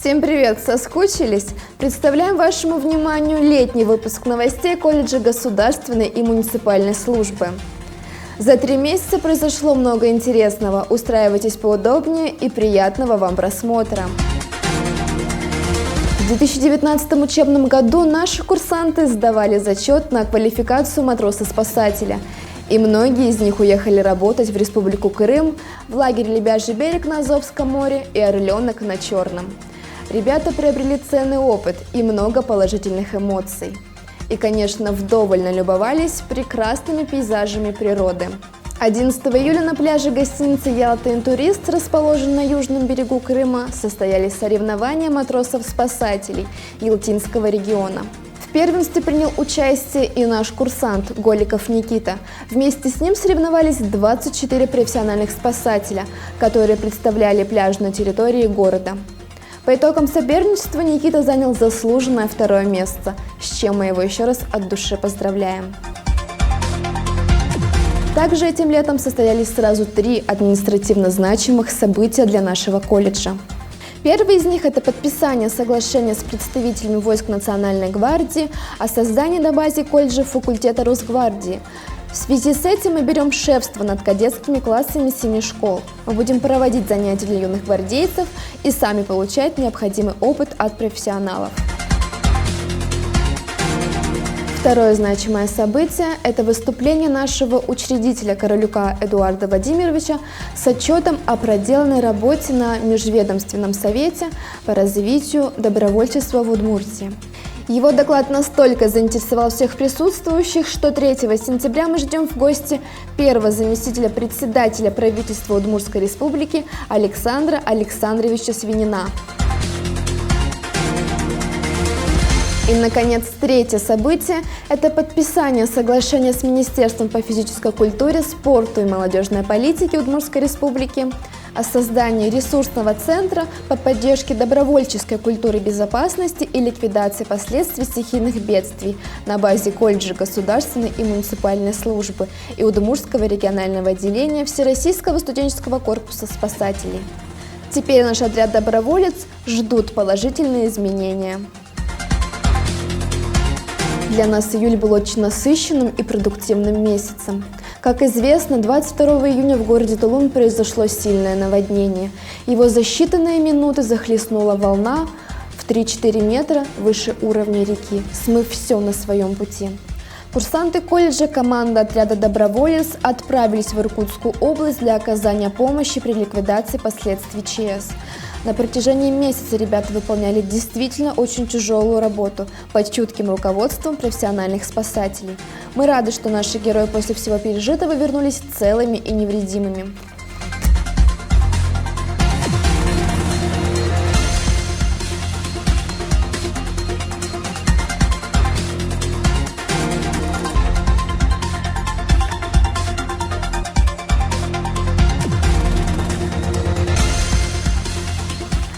Всем привет! Соскучились? Представляем вашему вниманию летний выпуск новостей колледжа государственной и муниципальной службы. За 3 месяца произошло много интересного. Устраивайтесь поудобнее и приятного вам просмотра. В 2019 учебном году наши курсанты сдавали зачет на квалификацию матроса-спасателя. И многие из них уехали работать в Республику Крым, в лагерь Лебяжий берег на Азовском море и Орленок на Черном. Ребята приобрели ценный опыт и много положительных эмоций. И, конечно, вдоволь налюбовались прекрасными пейзажами природы. 11 июля на пляже гостиницы «Ялта Интурист», расположенной на южном берегу Крыма, состоялись соревнования матросов-спасателей Ялтинского региона. В первенстве принял участие и наш курсант Голиков Никита. Вместе с ним соревновались 24 профессиональных спасателя, которые представляли пляж на территории города. По итогам соперничества Никита занял заслуженное 2-е место, с чем мы его еще раз от души поздравляем. Также этим летом состоялись сразу 3 административно значимых события для нашего колледжа. Первый из них – это подписание соглашения с представителями войск Национальной гвардии о создании на базе колледжа факультета Росгвардии. В связи с этим мы берем шефство над кадетскими классами 7 школ. Мы будем проводить занятия для юных гвардейцев и сами получать необходимый опыт от профессионалов. Второе значимое событие – это выступление нашего учредителя Королюка Эдуарда Владимировича с отчетом о проделанной работе на Межведомственном совете по развитию добровольчества в Удмуртии. Его доклад настолько заинтересовал всех присутствующих, что 3 сентября мы ждем в гости первого заместителя председателя правительства Удмуртской республики Александра Александровича Свинина. И, наконец, третье событие – это подписание соглашения с Министерством по физической культуре, спорту и молодежной политике Удмуртской республики о создании ресурсного центра по поддержке добровольческой культуры безопасности и ликвидации последствий стихийных бедствий на базе колледжа государственной и муниципальной службы и Удмуртского регионального отделения Всероссийского студенческого корпуса спасателей. Теперь наш отряд доброволец ждут положительные изменения. Для нас июль был очень насыщенным и продуктивным месяцем. Как известно, 22 июня в городе Тулун произошло сильное наводнение. Его за считанные минуты захлестнула волна в 3-4 метра выше уровня реки, смыв все на своем пути. Курсанты колледжа, команда отряда «Доброволец» отправились в Иркутскую область для оказания помощи при ликвидации последствий ЧС. На протяжении месяца ребята выполняли действительно очень тяжелую работу под чутким руководством профессиональных спасателей. Мы рады, что наши герои после всего пережитого вернулись целыми и невредимыми.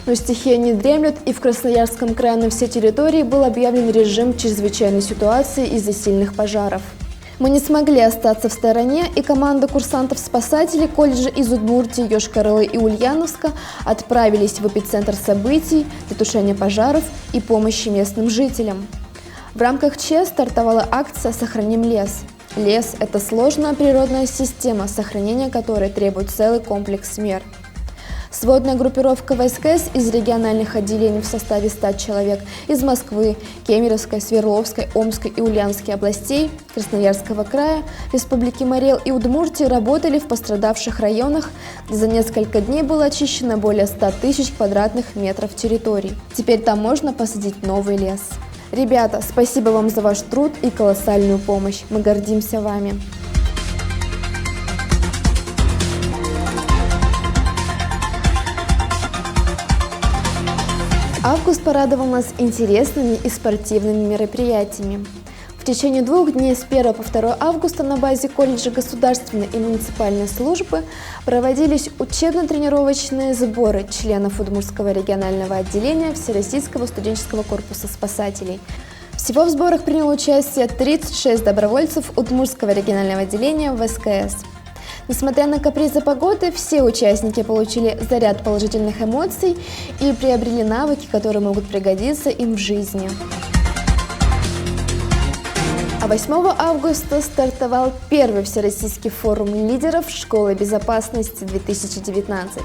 Но стихия не дремлет, и в Красноярском крае на всей территории был объявлен режим чрезвычайной ситуации из-за сильных пожаров. Мы не смогли остаться в стороне, и команда курсантов-спасателей колледжа из Удмуртии, Йошкар-Олы и Ульяновска отправились в эпицентр событий для тушения пожаров и помощи местным жителям. В рамках ЧС стартовала акция «Сохраним лес». Лес – это сложная природная система, сохранение которой требует целый комплекс мер. Сводная группировка ВСКС из региональных отделений в составе 100 человек из Москвы, Кемеровской, Свердловской, Омской и Ульяновской областей, Красноярского края, Республики Марий-Эл и Удмуртии работали в пострадавших районах, где за несколько дней было очищено более 100 тысяч квадратных метров территорий. Теперь там можно посадить новый лес. Ребята, спасибо вам за ваш труд и колоссальную помощь. Мы гордимся вами. Август порадовал нас интересными и спортивными мероприятиями. В течение 2 дней с 1 по 2 августа на базе колледжа государственной и муниципальной службы проводились учебно-тренировочные сборы членов Удмуртского регионального отделения Всероссийского студенческого корпуса спасателей. Всего в сборах приняло участие 36 добровольцев Удмуртского регионального отделения ВСКС. Несмотря на капризы погоды, все участники получили заряд положительных эмоций и приобрели навыки, которые могут пригодиться им в жизни. А 8 августа стартовал первый всероссийский форум лидеров школы безопасности 2019.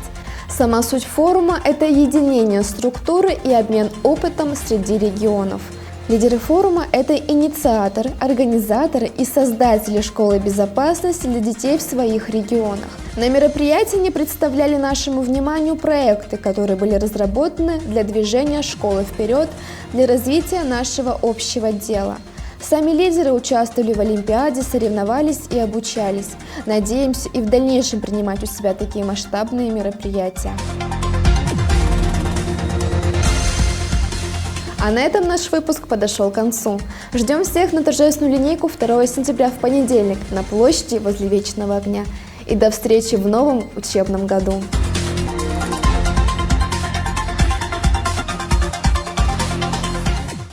Сама суть форума – это единение структуры и обмен опытом среди регионов. Лидеры форума – это инициаторы, организаторы и создатели школы безопасности для детей в своих регионах. На мероприятии они представляли нашему вниманию проекты, которые были разработаны для движения школы вперед, для развития нашего общего дела. Сами лидеры участвовали в Олимпиаде, соревновались и обучались. Надеемся и в дальнейшем принимать у себя такие масштабные мероприятия. А на этом наш выпуск подошел к концу. Ждем всех на торжественную линейку 2 сентября в понедельник на площади возле Вечного огня. И до встречи в новом учебном году.